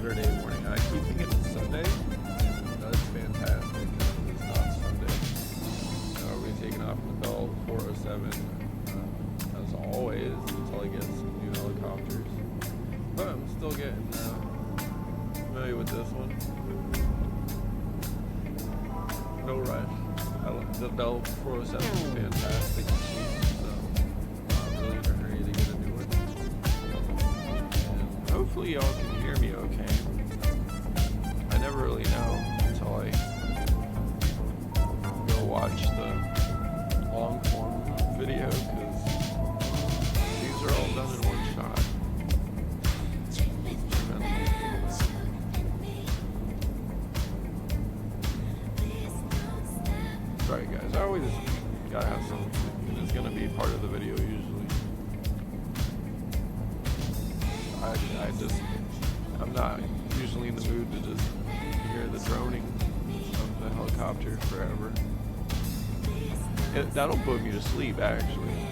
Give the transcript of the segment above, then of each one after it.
Saturday morning. I keep thinking it's Sunday, and that's fantastic. It's not Sunday. We're taking off in the Bell 407 as always until I get some new helicopters. But I'm still getting familiar with this one. No rush. The Bell 407 is fantastic, so I'm not really in a hurry to get a new one. And hopefully y'all can hear me okay. I never really know until I go watch the long form video, because these are all done in one shot. Sorry guys, I always gotta have something, and it's gonna be part of the video usually. I'm not usually in the mood to just hear the droning of the helicopter forever. That'll put me to sleep, actually.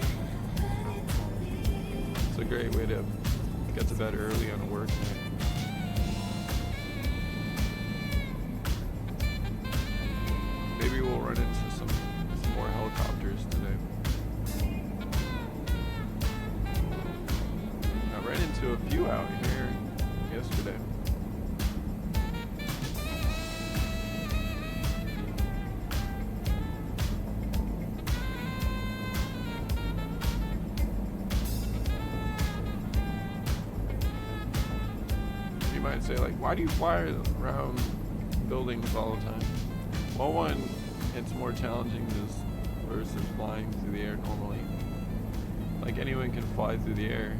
It's a great way to get to bed early on a work night. Maybe we'll run into some more helicopters today. I ran into a few out here yesterday. You might say, like, why do you fly around buildings all the time? Well, one, it's more challenging versus flying through the air normally. Like, anyone can fly through the air,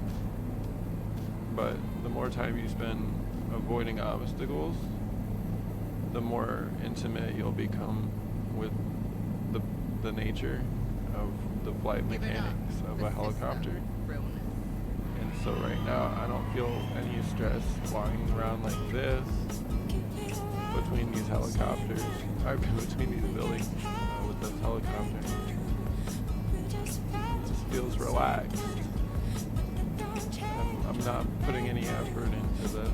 but the more time you spend avoiding obstacles, the more intimate you'll become with the nature of the flight mechanics of a helicopter. And so right now, I don't feel any stress flying around like this between these helicopters, between these buildings with this helicopter. It just feels relaxed. I'm not putting any effort into this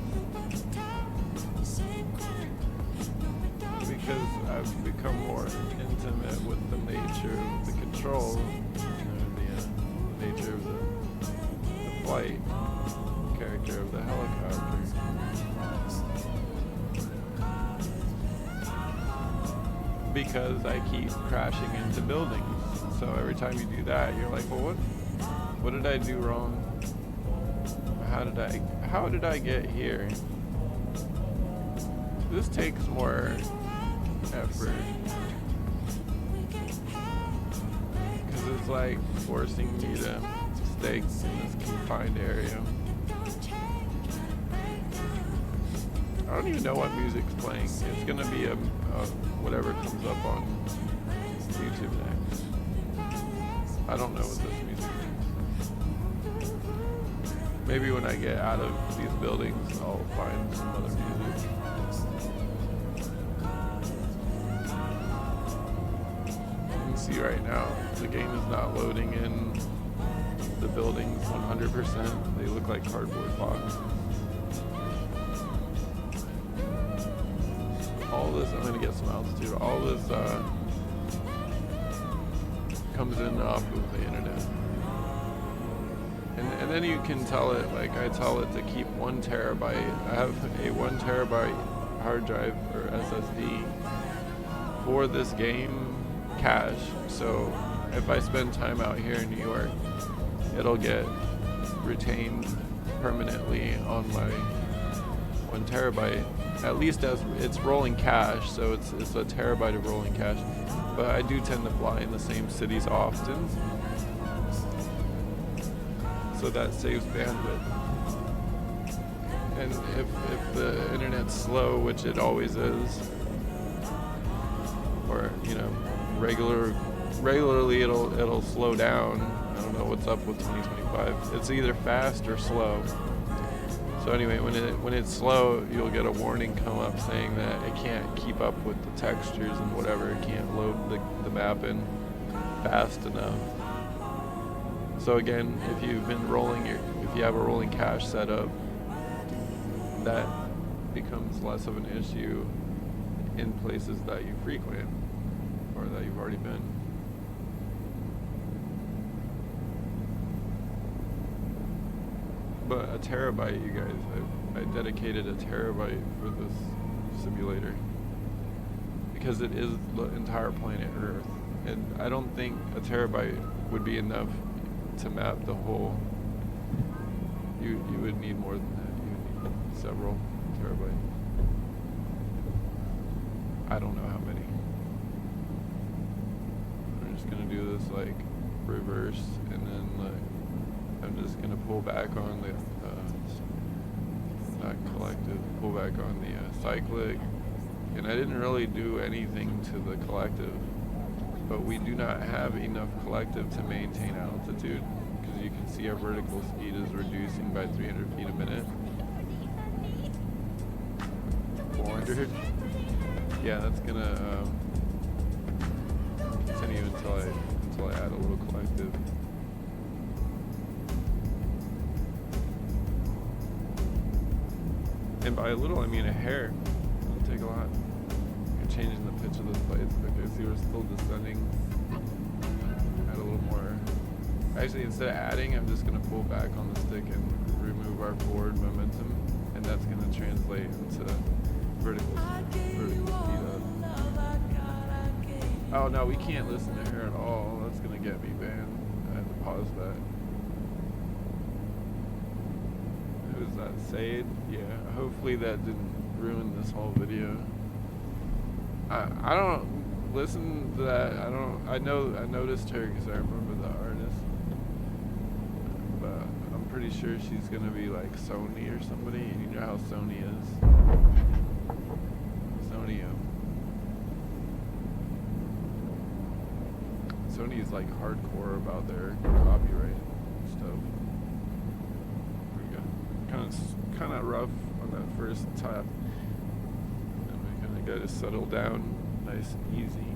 because I've become more intimate with the nature of the control, the nature of the flight character of the helicopter. Because I keep crashing into buildings. So every time you do that, you're like, well, what did I do wrong? How did I get here? This takes more effort. Because it's like forcing me to stay in this confined area. I don't even know what music's playing. It's gonna be a whatever comes up on YouTube next. I don't know what this music is. Maybe when I get out of these buildings, I'll find some other music. You can see right now, the game is not loading in the buildings 100%. They look like cardboard boxes. All this, I'm gonna get some altitude. All this comes in off of the internet, and then you can tell it. Like I tell it to keep 1 terabyte. I have a 1 terabyte hard drive or SSD for this game cache. So if I spend time out here in New York, it'll get retained permanently on my 1 terabyte. At least as it's rolling cache, so it's a terabyte of rolling cache. But I do tend to fly in the same cities often, so that saves bandwidth. And if the internet's slow, which it always is, or regularly it'll slow down. I don't know what's up with 2025. It's either fast or slow. So anyway, when it's slow, you'll get a warning come up saying that it can't keep up with the textures and whatever. It can't load the map in fast enough. So again, if you have a rolling cache set up, that becomes less of an issue in places that you frequent or that you've already been. But a terabyte, you guys, I dedicated a terabyte for this simulator because it is the entire planet Earth, and I don't think a terabyte would be enough to map the whole. You would need more than that. You would need several terabytes. I don't know how many. I'm just gonna do this like reverse, and then like I'm just gonna pull back on the not collective, pull back on the cyclic, and I didn't really do anything to the collective, but we do not have enough collective to maintain altitude, because you can see our vertical speed is reducing by 300 feet a minute. 400. Yeah, that's gonna continue until I add a little collective. And by a little, I mean a hair. It'll take a lot. You're changing the pitch of the plates. Okay, so you're still descending. Add a little more. Actually, instead of adding, I'm just going to pull back on the stick and remove our forward momentum. And that's going to translate into vertical speed up. Oh no, we can't listen to her at all. That's going to get me banned. I have to pause that. Who's that? Said? Yeah. Hopefully that didn't ruin this whole video. I don't listen to that. I noticed her because I remember the artist. But I'm pretty sure she's gonna be like Sony or somebody. And you know how Sony is. Sony is like hardcore about their copyright stuff. Kind of rough on that first tap, and we kind of got to settle down nice and easy.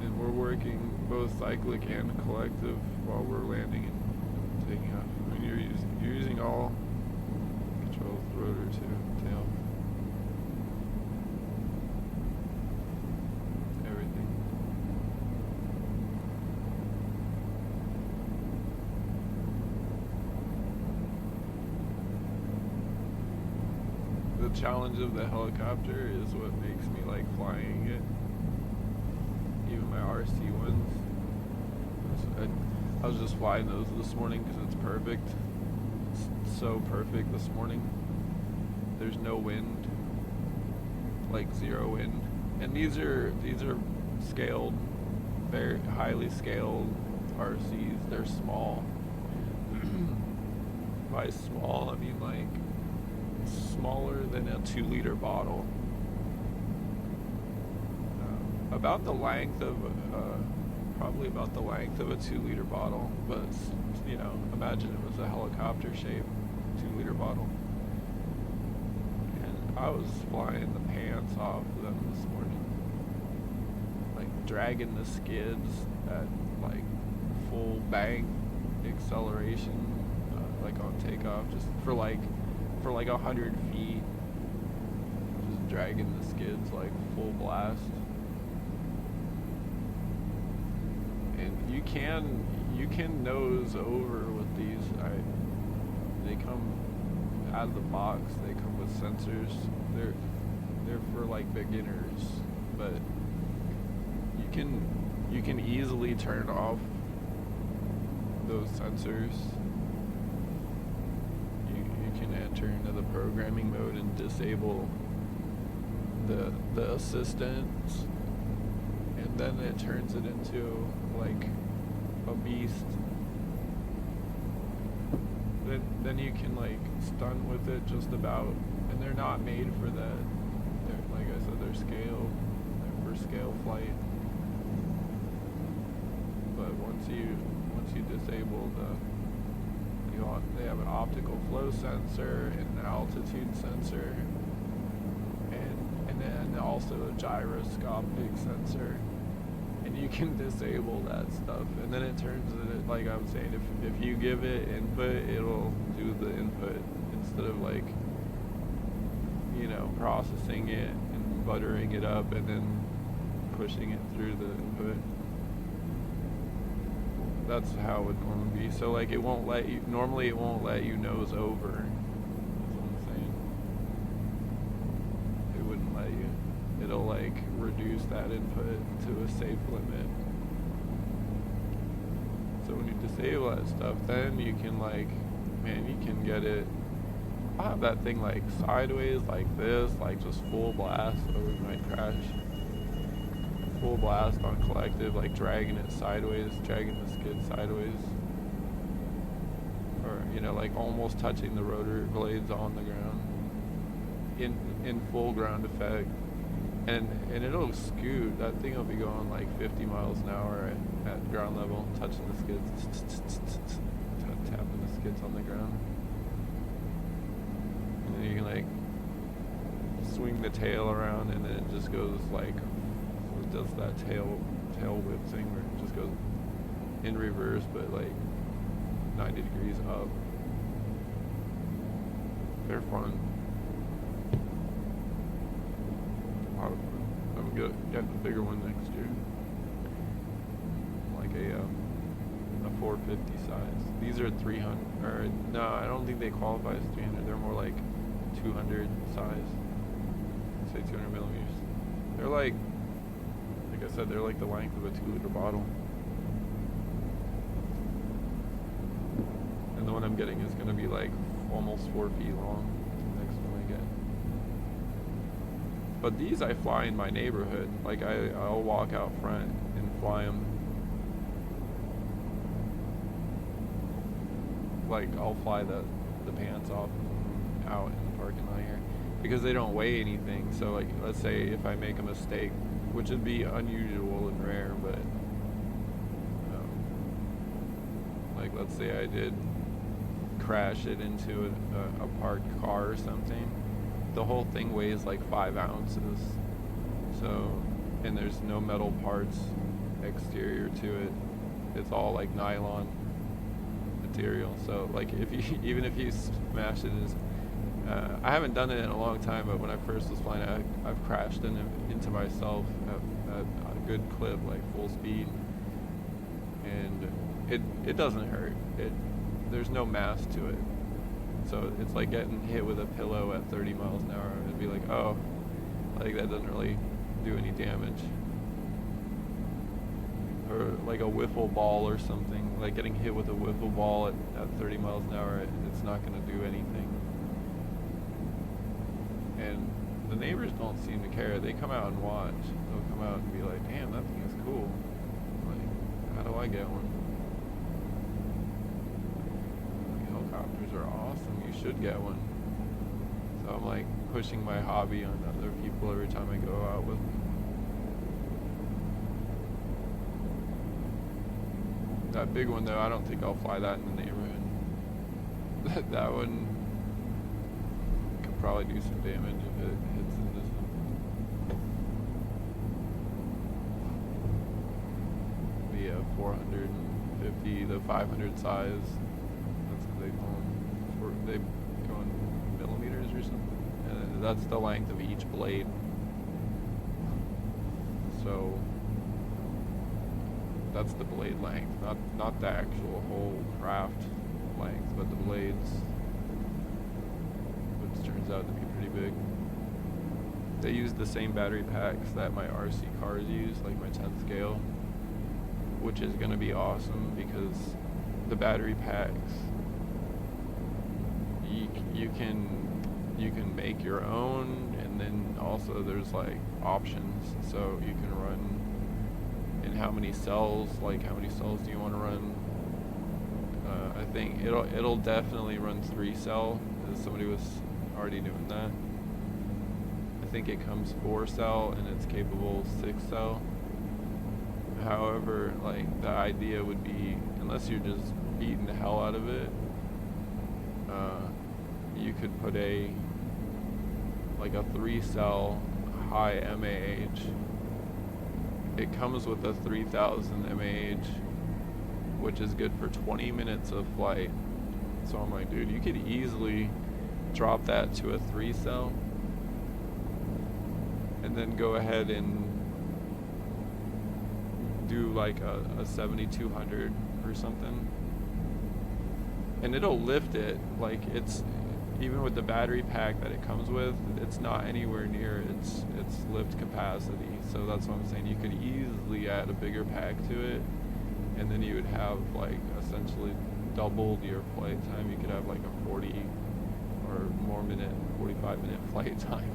And we're working both cyclic and collective while we're landing and taking off. I mean, you're using all controls, rotor to tail. The challenge of the helicopter is what makes me like flying it. Even my RC ones. I was just flying those this morning because it's perfect. It's so perfect this morning. There's no wind, like zero wind, and these are scaled, very highly scaled RCs. They're small. By small, I mean like smaller than a 2-liter bottle. About the length of, probably about the length of a 2-liter bottle, but you know, imagine it was a helicopter shaped 2-liter bottle. And I was flying the pants off of them this morning, like dragging the skids at like full bank acceleration, like on takeoff, just for like 100 feet, just dragging the skids like full blast. And you can nose over with these. They come out of the box. They come with sensors. They're for like beginners, but you can easily turn off those sensors. Enter into the programming mode and disable the assistance, and then it turns it into like a beast. Then you can like stun with it just about, and they're not made for that. They're, like I said, they're for scale flight. But once you disable they have an optical flow sensor and an altitude sensor, and then also a gyroscopic sensor, and you can disable that stuff, and then it turns it, like I'm saying, if you give it input, it'll do the input instead of like, you know, processing it and buttering it up and then pushing it through the input. That's how it would normally be. So like it won't let you, normally it won't let you nose over. That's what I'm saying. It wouldn't let you. It'll like reduce that input to a safe limit. So when you disable that stuff, then you can like, man, you can get it. I'll have that thing like sideways like this, like just full blast, or we might crash. Full blast on collective, like dragging it sideways, dragging the skid sideways. Or, you know, like almost touching the rotor blades on the ground. In full ground effect. And it'll scoot. That thing will be going like 50 miles an hour at ground level, touching the skids, tapping the skids on the ground. And then you can like swing the tail around, and then it just goes like, it does that tail whip thing where it just goes in reverse, but like 90 degrees up. They're fun. I'm gonna get the bigger one next year, like a 450 size. These are 300, or no, I don't think they qualify as 300. They're more like 200 size. Say 200 millimeters. They're like I said, they're like the length of a 2-liter bottle. And the one I'm getting is gonna be like almost 4 feet long. Next one I get. But these I fly in my neighborhood. Like I'll walk out front and fly them. Like I'll fly the pants off out in the parking lot here because they don't weigh anything. So like, let's say if I make a mistake, which would be unusual and rare, but like let's say I did crash it into a parked car or something, the whole thing weighs like 5 ounces. So, and there's no metal parts exterior to it. It's all like nylon material. So like even if you smash it, I haven't done it in a long time, but when I first was flying, I've crashed into myself at a good clip, like full speed, and it doesn't hurt. There's no mass to it, so it's like getting hit with a pillow at 30 miles an hour. It'd be like, oh, like that doesn't really do any damage. Or like a wiffle ball or something, like getting hit with a wiffle ball at 30 miles an hour, it's not going to do anything. And the neighbors don't seem to care. They come out and watch. They'll come out and be like, damn, that thing is cool. Like, how do I get one? Like, helicopters are awesome. You should get one. So I'm like pushing my hobby on other people every time I go out with them. That big one though, I don't think I'll fly that in the neighborhood. That one could probably do some damage if it hits into something. The 450, the 500 size, that's what they call them. They go in millimeters or something. And that's the length of each blade. So that's the blade length, not the actual whole craft length, but the blades, which turns out to be pretty big. They use the same battery packs that my RC cars use, like my 10th scale, which is going to be awesome because the battery packs, you can make your own, and then also there's like options, so you can run in how many cells, like how many cells do you want to run. I think it'll definitely run 3-cell, as somebody was already doing that. I think it comes 4-cell and it's capable 6-cell. However, like the idea would be, unless you're just beating the hell out of it, you could put a 3-cell high MAH it comes with a 3000 mAh, which is good for 20 minutes of flight. So I'm like, dude, you could easily drop that to a 3-cell and then go ahead and do like a 7200 or something, and it'll lift it. Like, it's, even with the battery pack that it comes with, it's not anywhere near its lift capacity. So that's what I'm saying. You could easily add a bigger pack to it, and then you would have like essentially doubled your flight time. You could have like a 40 or more minute, 45-minute flight time.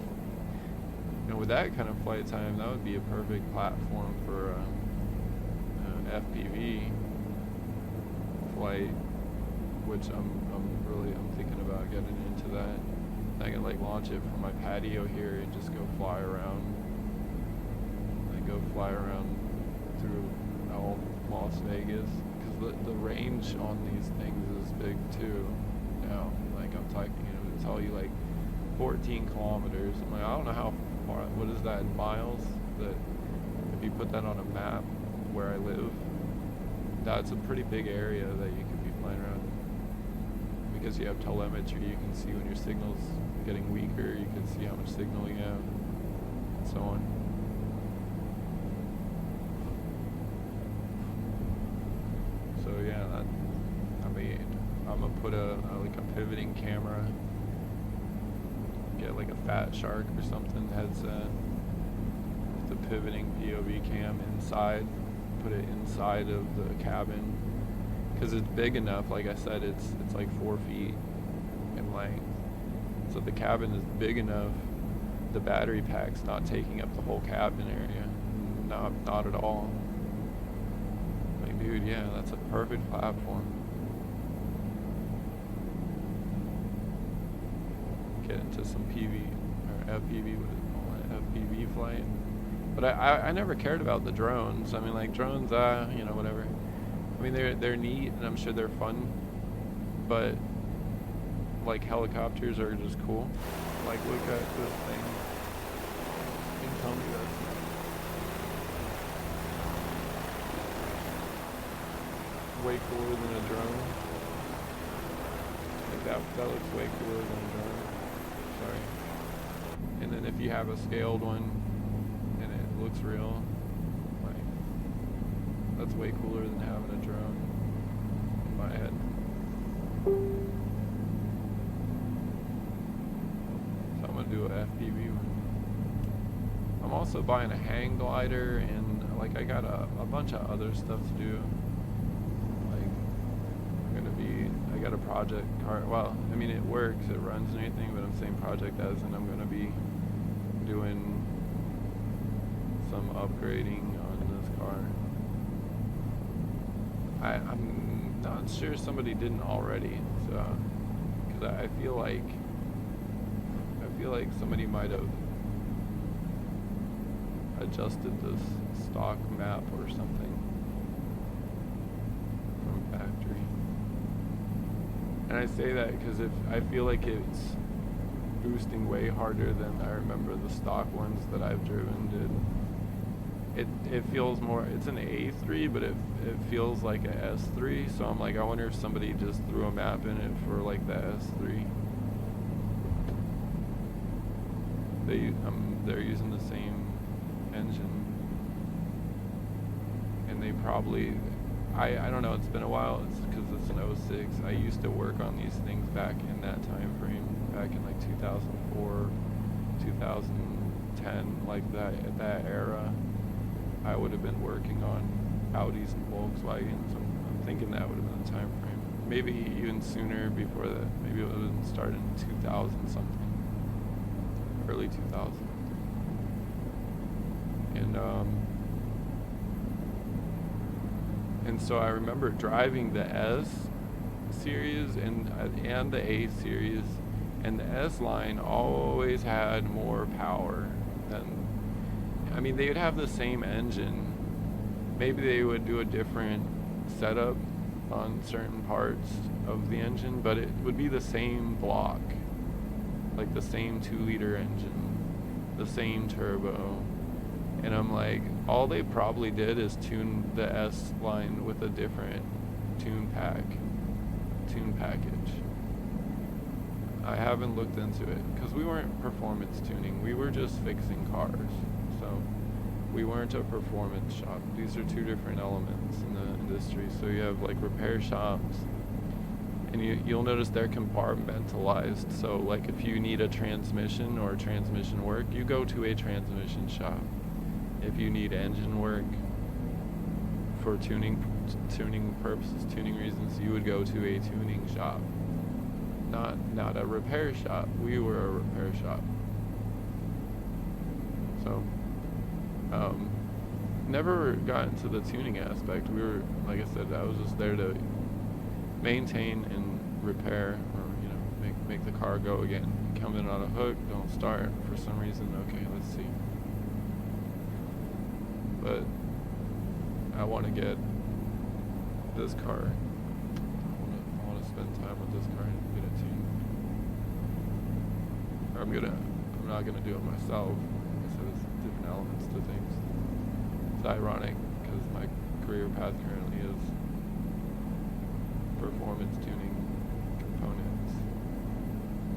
And with that kind of flight time, that would be a perfect platform for an FPV flight, which I'm thinking about getting into that. I can like launch it from my patio here and just go fly around. Through all Las Vegas, because the range on these things is big too. Now, like I'm talking, it'll tell you like 14 kilometers. I'm like, I don't know how far. What is that in miles? That if you put that on a map where I live, that's a pretty big area that you could be flying around. Because you have telemetry, you can see when your signal's getting weaker, you can see how much signal you have, and so on. So yeah, I'm gonna put a pivoting camera, get like a Fat Shark or something headset with the pivoting POV cam inside, put it inside of the cabin. Because it's big enough, like I said, it's like 4 feet in length. So the cabin is big enough, the battery pack's not taking up the whole cabin area. Not at all. Like, dude, yeah, that's a perfect platform. Get into some PV, or FPV, what is it called? FPV flight. But I never cared about the drones. I mean, like, drones, whatever. I mean, they're neat, and I'm sure they're fun, but like helicopters are just cool. Like, look at this thing. You can tell me that's way cooler than a drone. Like that looks way cooler than a drone. Sorry. And then if you have a scaled one and it looks real, that's way cooler than having a drone in my head. So I'm gonna do an FPV one. I'm also buying a hang glider, and like I got a bunch of other stuff to do. Like I got a project car. Well, I mean, it works, it runs and everything, but I'm saying project as in I'm gonna be doing some upgrading on this car. I'm not sure somebody didn't already, so because I feel like somebody might have adjusted this stock map or something from factory. And I say that because I feel like it's boosting way harder than I remember the stock ones that I've driven did. It feels more, it's an A3, but it feels like a S3, so I'm like, I wonder if somebody just threw a map in it for like the S3. They're using the same engine, and they probably, I don't know, it's been a while, it's because it's an 06. I used to work on these things back in that time frame, back in like 2004, 2010, like that era. I would have been working on Audis and Volkswagens. I'm thinking that would have been the time frame. Maybe even sooner before that. Maybe it would have started in 2000 something. Early 2000. And so I remember driving the S series and the A series, and the S line always had more power than, I mean, they would have the same engine. Maybe they would do a different setup on certain parts of the engine, but it would be the same block, like the same 2-liter engine, the same turbo, And I'm like, all they probably did is tune the S line with a different tune package. I haven't looked into it because we weren't performance tuning. We were just fixing cars. So we weren't a performance shop. These are two different elements in the industry. So you have like repair shops, and you'll notice they're compartmentalized. So like if you need a transmission or transmission work, you go to a transmission shop. If you need engine work for tuning purposes, tuning reasons, you would go to a tuning shop. Not a repair shop. We were a repair shop. So never got into the tuning aspect. We were, like I said, I was just there to maintain and repair, or make the car go again. Come in on a hook, don't start for some reason. Okay, let's see. But I want to get this car. I want to spend time with this car and get it tuned. I'm not gonna do it myself. Like I said, there's different elements to things. It's ironic because my career path currently is performance tuning components,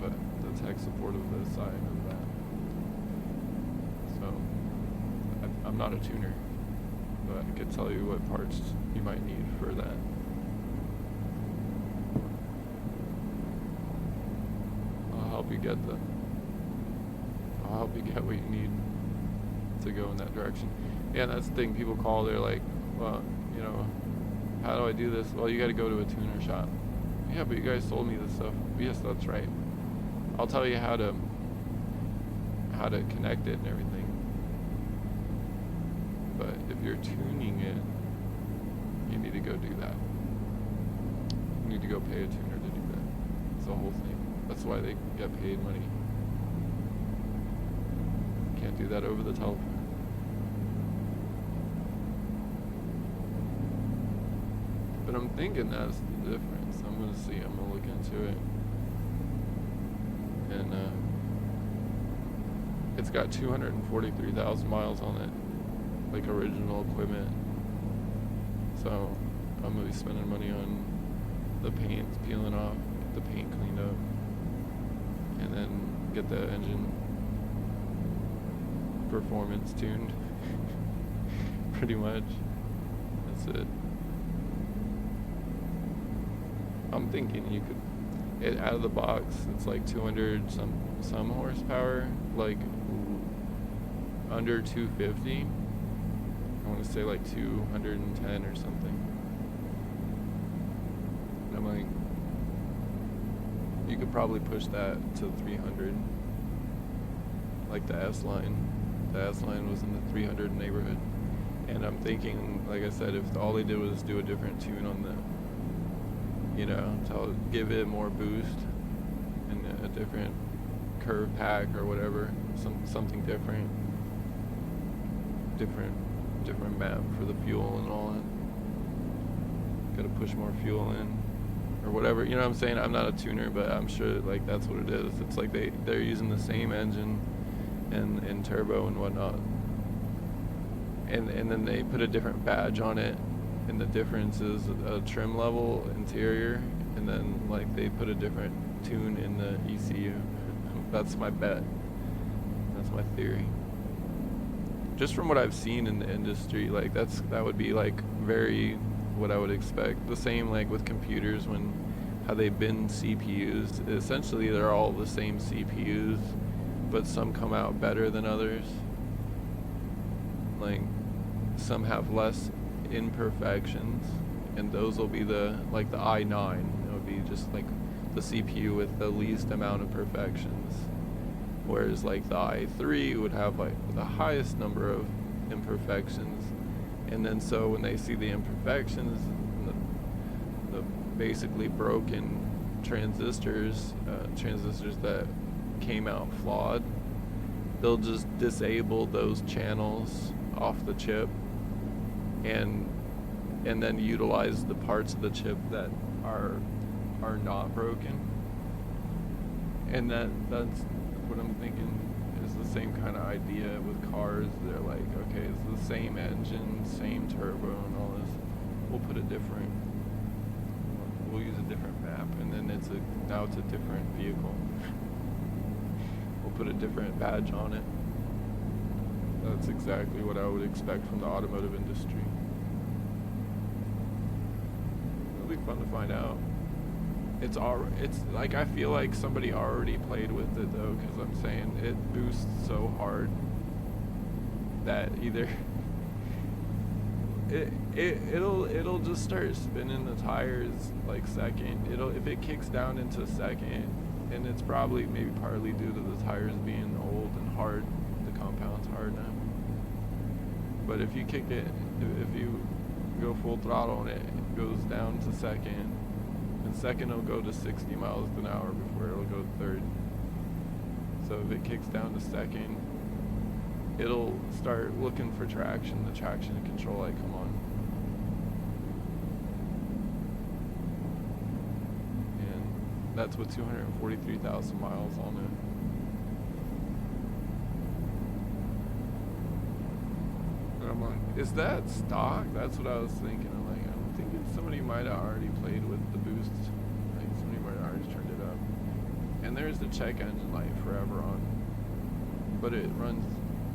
but the tech support of the side of that. So I'm not a tuner, but I could tell you what parts you might need for that. I'll help you get what you need to go in that direction. Yeah, that's the thing. People call, they're like, well, how do I do this? Well, you got to go to a tuner shop. Yeah, but you guys sold me this stuff. Yes, that's right. I'll tell you how to connect it and everything. But if you're tuning it, you need to go do that. You need to go pay a tuner to do that. It's the whole thing. That's why they get paid money. Can't do that over the telephone. But I'm thinking that's the difference. I'm gonna see. I'm gonna look into it. And it's got 243,000 miles on it, like original equipment. So I'm gonna be spending money on the paint peeling off, get the paint cleaned up, and then get the engine performance tuned. Pretty much. That's it. I'm thinking you could, out of the box, it's like 200 some horsepower, like under 250. I want to say like 210 or something. And I'm like, you could probably push that to 300, like the S line. The S line was in the 300 neighborhood. And I'm thinking, like I said, if all they did was do a different tune on the, to give it more boost and a different curve pack or whatever, something different map for the fuel and all that. Got to push more fuel in or whatever. You know what I'm saying? I'm not a tuner, but I'm sure like that's what it is. It's like they're using the same engine and turbo and whatnot, and then they put a different badge on it. And the difference is a trim level interior, and then like they put a different tune in the ECU. That's my bet. That's my theory. Just from what I've seen in the industry, like that would be like very what I would expect. The same like with computers, when how they bin CPUs. Essentially, they're all the same CPUs, but some come out better than others. Like some have less imperfections, and those will be the i9. It would be just like the CPU with the least amount of perfections, whereas like the i3 would have like the highest number of imperfections. And then so when they see the imperfections, the basically broken transistors that came out flawed, they'll just disable those channels off the chip and then utilize the parts of the chip that are not broken. And that's what I'm thinking it's the same kind of idea with cars. They're like, okay, it's the same engine, same turbo, and all this. We'll use a different map, and then now it's a different vehicle. We'll put a different badge on it. That's exactly what I would expect from the automotive industry. It'll be fun to find out. It's like, I feel like somebody already played with it though, because I'm saying it boosts so hard that either it'll just start spinning the tires like second. If it kicks down into second, and it's probably maybe partly due to the tires being old and hard. The compound's hard now. But if you kick it, if you go full throttle and it goes down to second, and second will go to 60 miles an hour before it'll go third. So if it kicks down to second, it'll start looking for traction. The traction control light come on. And that's with 243,000 miles on it. And I'm like, is that stock? That's what I was thinking. I'm thinking somebody might have already played with the boost. Like somebody might have already turned it up. And there's the check engine light forever on. But it runs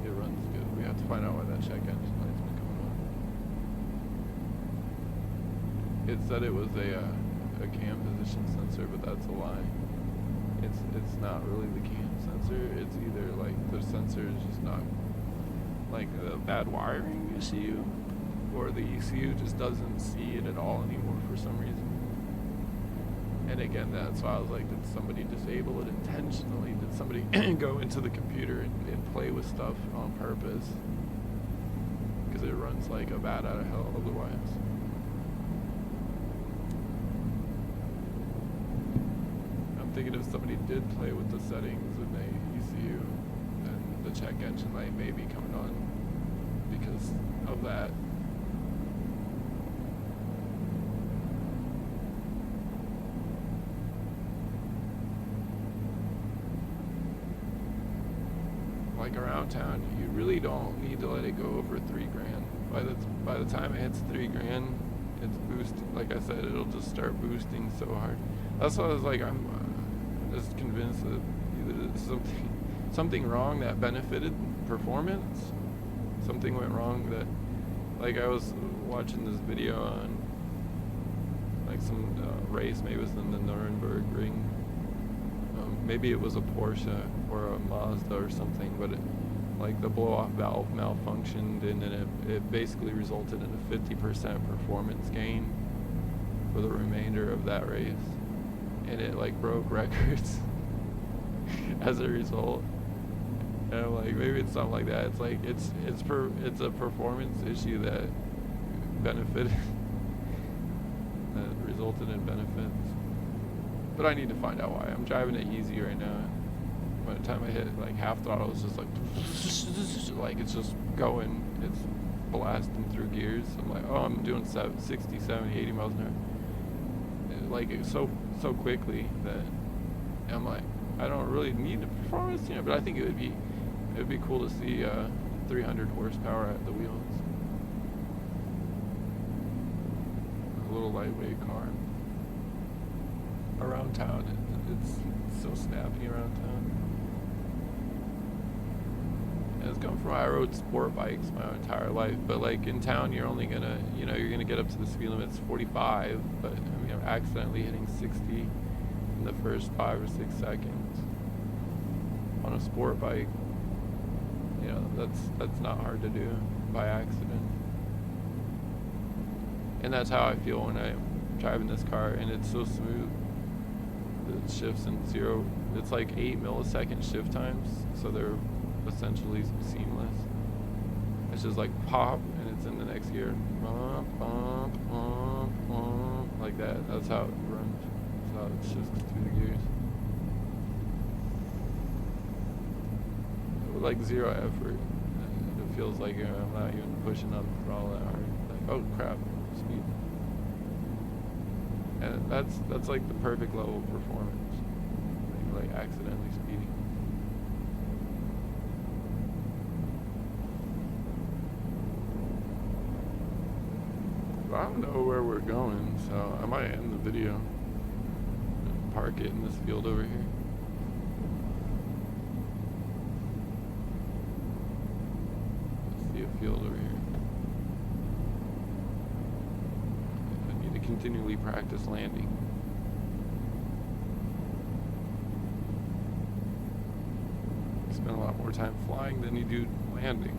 good. We have to find out why that check engine light's been coming on. It said it was a cam position sensor, but that's a lie. It's not really the cam sensor. It's either like the sensor is just not, like, a bad wiring issue, or the ECU just doesn't see it at all anymore for some reason. And again, that's why I was like, did somebody disable it intentionally? Did somebody go into the computer and play with stuff on purpose? Because it runs like a bat out of hell otherwise. I'm thinking if somebody did play with the settings in the ECU, then the check engine light may be coming on because of that. Like around town, you really don't need to let it go over $3,000. By the time it hits $3,000, it's boosting. Like I said, it'll just start boosting so hard. That's why I was like, I'm just convinced that either there's something wrong that benefited performance, something went wrong that, like, I was watching this video on like some race, maybe it was in the Nuremberg ring. Maybe it was a Porsche or a Mazda or something, but like the blow-off valve malfunctioned, and then it basically resulted in a 50% performance gain for the remainder of that race, and it like broke records as a result. And I'm like, maybe it's something like that. It's like it's a performance issue that benefited, that resulted in benefits. But I need to find out why. I'm driving it easy right now. By the time I hit like half throttle, it's just like it's just going. It's blasting through gears. I'm like, oh, I'm doing 60, 70, 80 miles an hour. Like so quickly that I'm like, I don't really need the performance, but I think it would be cool to see 300 horsepower at the wheels. A little lightweight car. Around town, it's so snappy around town. And it's come from, I rode sport bikes my entire life, but like in town, you're only gonna, you're gonna get up to the speed limit's 45, but I mean, I'm accidentally hitting 60 in the first 5 or 6 seconds. On a sport bike, that's not hard to do by accident. And that's how I feel when I'm driving this car, and it's so smooth. It shifts in zero. It's like 8 millisecond shift times, so they're essentially seamless. It's just like pop, and it's in the next gear. Bump, bump, bump, bump, like that. That's how it runs. That's how it shifts through the gears. With like zero effort. It feels like I'm not even pushing up the throttle that hard. Like, oh crap, speed. And that's like the perfect level of performance. Like accidentally speeding. I don't know where we're going, so I might end the video and park it in this field over here. I see a field over here. I need to continually practice landing. You spend a lot more time flying than you do landing.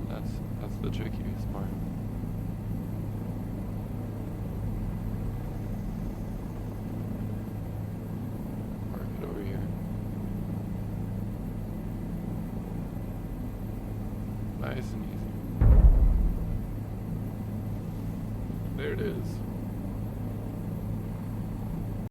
That's the trickiest part. Park it over here. Nice and easy. There it is.